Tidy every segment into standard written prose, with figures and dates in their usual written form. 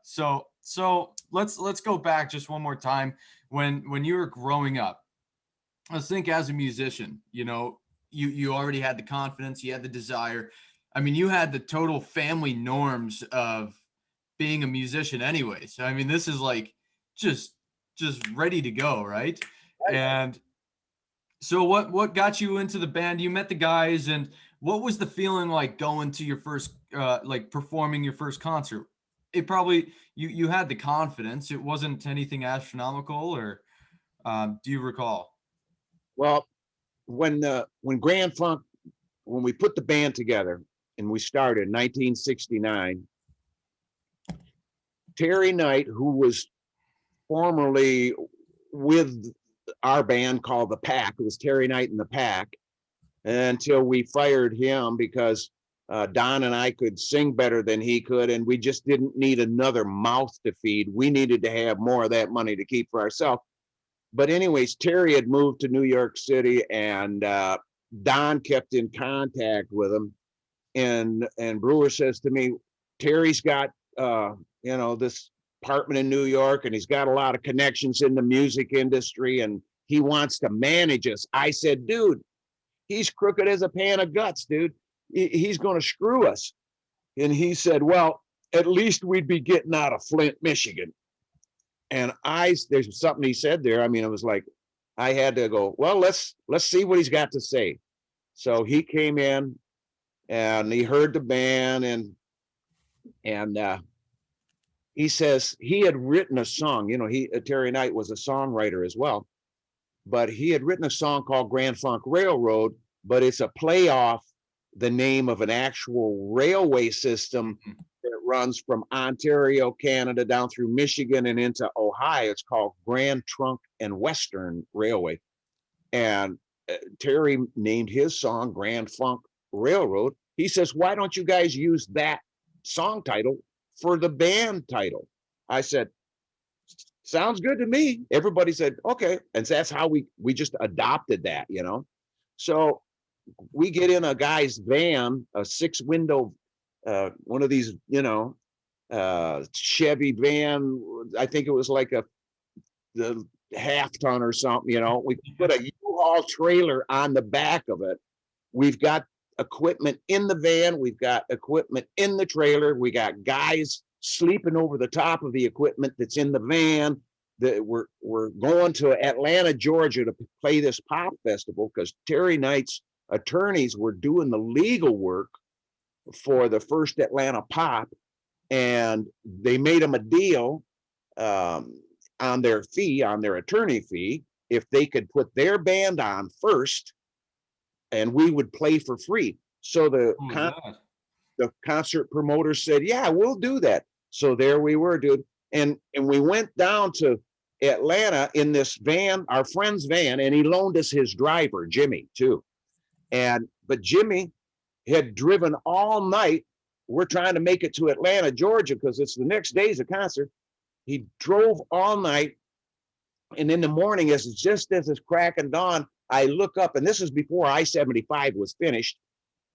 So let's go back just one more time when you were growing up. Let's think as a musician, you already had the confidence, you had the desire. I mean, you had the total family norms of being a musician anyway. So I mean, this is like just just ready to go, right? And so what got you into the band? You met the guys, and what was the feeling like going to your first like performing your first concert? It probably you had the confidence. It wasn't anything astronomical, or do you recall? Well, when Grand Funk, when we put the band together and we started in 1969, Terry Knight, who was formerly with our band called the Pack, it was Terry Knight and the Pack, until we fired him because Don and I could sing better than he could, and we just didn't need another mouth to feed. We needed to have more of that money to keep for ourselves. But anyways, Terry had moved to New York City, and Don kept in contact with him. And Brewer says to me, Terry's got this apartment in New York, and he's got a lot of connections in the music industry, and he wants to manage us. I said, dude, he's crooked as a pan of guts, dude. He's going to screw us. And he said, well, at least we'd be getting out of Flint, Michigan. And there's something he said there. I mean, it was like, I had to go, well, let's see what he's got to say. So he came in and he heard the band, and he says he had written a song. Terry Knight was a songwriter as well, but he had written a song called Grand Funk Railroad, but it's a play off the name of an actual railway system that runs from Ontario, Canada, down through Michigan and into Ohio. It's called Grand Trunk and Western Railway. And Terry named his song Grand Funk Railroad. He says, why don't you guys use that song title for the band title? I said, sounds good to me. Everybody said, okay. And that's how we just adopted that, So we get in a guy's van, a 6-window, one of these, Chevy van. I think it was like the half ton or something, we put a U-Haul trailer on the back of it. We've got equipment in the van. We've got equipment in the trailer. We got guys sleeping over the top of the equipment that's in the van. We're going to Atlanta, Georgia to play this pop festival because Terry Knight's attorneys were doing the legal work for the first Atlanta Pop, and they made them a deal on their attorney fee, if they could put their band on first, and we would play for free. So the concert promoter said, yeah, we'll do that. So there we were, dude. And we went down to Atlanta in this van, our friend's van, and he loaned us his driver, Jimmy, too. But Jimmy had driven all night. We're trying to make it to Atlanta, Georgia, because it's the next day's a concert. He drove all night. And in the morning, as it's cracking dawn, I look up, and this is before I-75 was finished.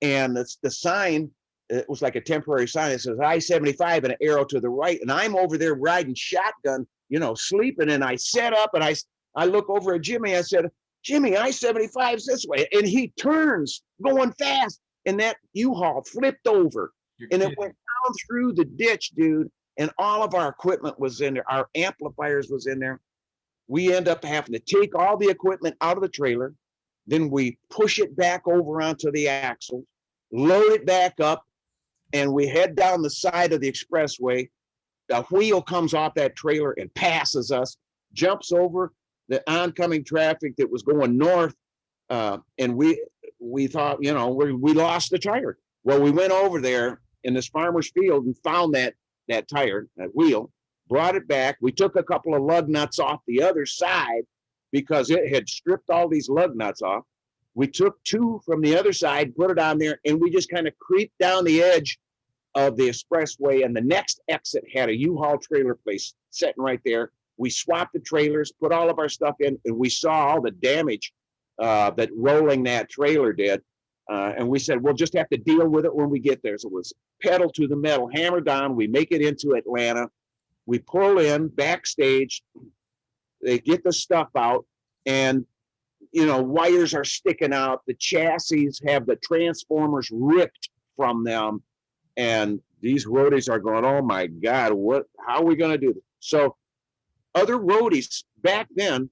And it's the sign, it was like a temporary sign. It says I-75 and an arrow to the right. And I'm over there riding shotgun, sleeping. And I set up and I look over at Jimmy. I said, Jimmy, I-75 is this way. And he turns going fast. And that U-Haul flipped over. And it went down through the ditch, dude. And all of our equipment was in there. Our amplifiers was in there. We end up having to take all the equipment out of the trailer. Then we push it back over onto the axles, load it back up, and we head down the side of the expressway. The wheel comes off that trailer and passes us, jumps over the oncoming traffic that was going north. And we thought, we lost the tire. Well, we went over there in this farmer's field and found that tire, that wheel, brought it back. We took a couple of lug nuts off the other side because it had stripped all these lug nuts off. We took 2 from the other side, put it on there, and we just kind of creeped down the edge of the expressway. And the next exit had a U-Haul trailer place sitting right there. We swapped the trailers, put all of our stuff in, and we saw all the damage that rolling that trailer did. And we said, we'll just have to deal with it when we get there. So it was pedal to the metal, hammer down. We make it into Atlanta. We pull in backstage. They get the stuff out, and wires are sticking out. The chassis have the transformers ripped from them, and these roadies are going, "Oh my God, how are we going to do this?" So other roadies back then,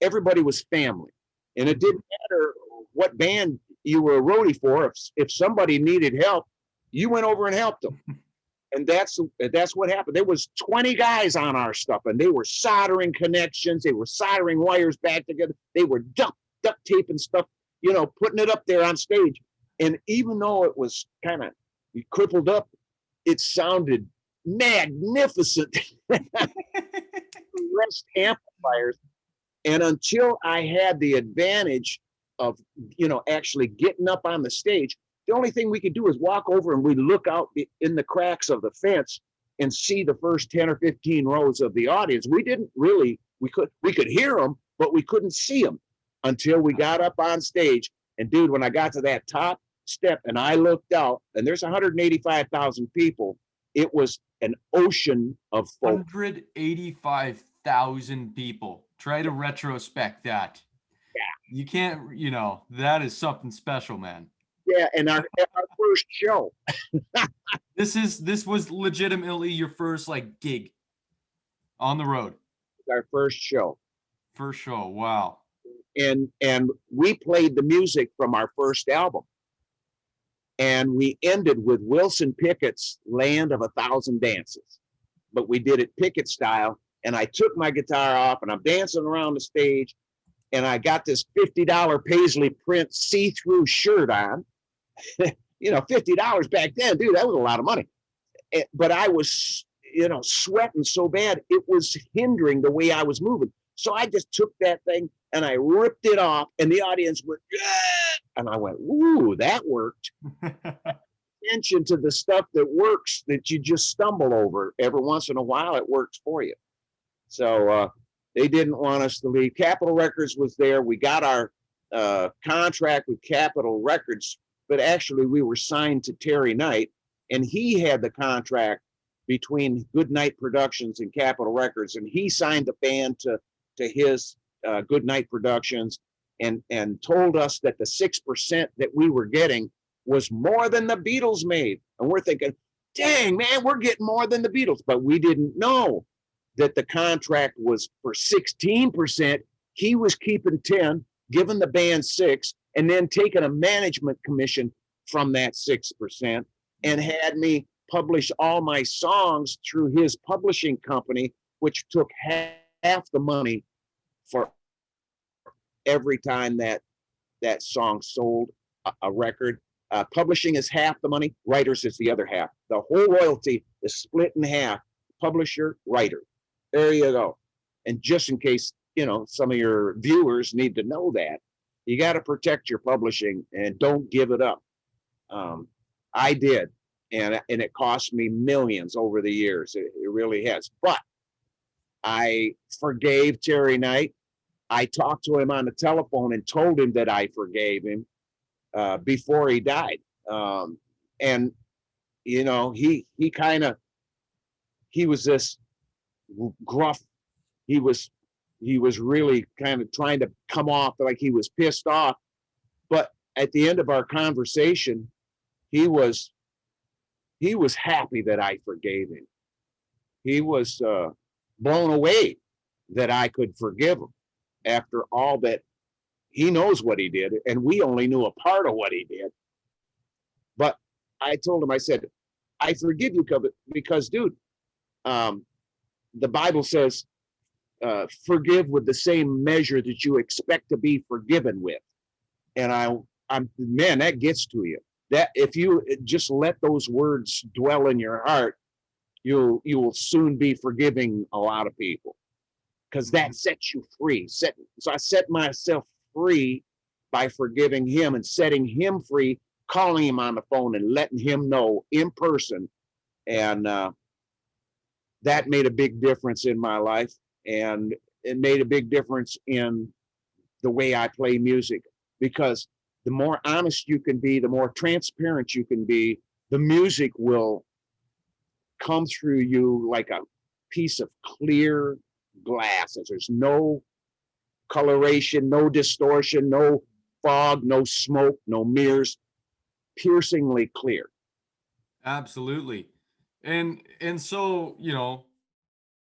everybody was family, and it didn't matter what band you were a roadie for. If somebody needed help, you went over and helped them. And that's what happened. There was 20 guys on our stuff, and they were soldering connections. They were soldering wires back together. They were duct taping stuff, putting it up there on stage. And even though it was kind of crippled up, it sounded magnificent. Rest amplifiers. And until I had the advantage of, actually getting up on the stage, the only thing we could do is walk over and we look out in the cracks of the fence and see the first 10 or 15 rows of the audience. We could hear them, but we couldn't see them until we got up on stage. And dude, when I got to that top step and I looked out, and there's 185,000 people, it was an ocean of folks. 185,000 people. Try to retrospect that. Yeah. You can't, that is something special, man. Yeah, and our first show. This was legitimately your first gig on the road. Our first show. First show, wow. And we played the music from our first album. And we ended with Wilson Pickett's Land of a Thousand Dances. But we did it Pickett style. And I took my guitar off and I'm dancing around the stage. And I got this $50 paisley print see-through shirt on. $50 back then, dude, that was a lot of money. But I was, sweating so bad, it was hindering the way I was moving. So I just took that thing and I ripped it off, and the audience went, yeah! And I went, ooh, that worked. Attention to the stuff that works that you just stumble over. Every once in a while, it works for you. So they didn't want us to leave. Capitol Records was there. We got our contract with Capitol Records, but actually we were signed to Terry Knight, and he had the contract between Goodnight Productions and Capitol Records, and he signed the band to his Goodnight Productions, and told us that the 6% that we were getting was more than the Beatles made. And we're thinking, dang, man, we're getting more than the Beatles. But we didn't know that the contract was for 16%. He was keeping 10, giving the band 6, and then taking a management commission from that 6%, and had me publish all my songs through his publishing company, which took half the money for every time that song sold a record. Publishing is half the money, writers is the other half. The whole royalty is split in half, publisher, writer. There you go. And just in case, some of your viewers need to know that, you got to protect your publishing and don't give it up. I did, and it cost me millions over the years. It really has. But I forgave Terry Knight. I talked to him on the telephone and told him that I forgave him before he died. And he was this gruff. He was really kind of trying to come off like he was pissed off. But at the end of our conversation, he was happy that I forgave him. He was blown away that I could forgive him after all that. He knows what he did, and we only knew a part of what he did. But I told him, I said, I forgive you because, dude, the Bible says, forgive with the same measure that you expect to be forgiven with. And I'm man, that gets to you. That if you just let those words dwell in your heart, you will soon be forgiving a lot of people, because that sets you free. So I set myself free by forgiving him and setting him free, calling him on the phone and letting him know in person. And that made a big difference in my life, and it made a big difference in the way I play music, because the more honest you can be, the more transparent you can be, the music will come through you like a piece of clear glass. There's no coloration, no distortion, no fog, no smoke, no mirrors, piercingly clear. Absolutely. And so,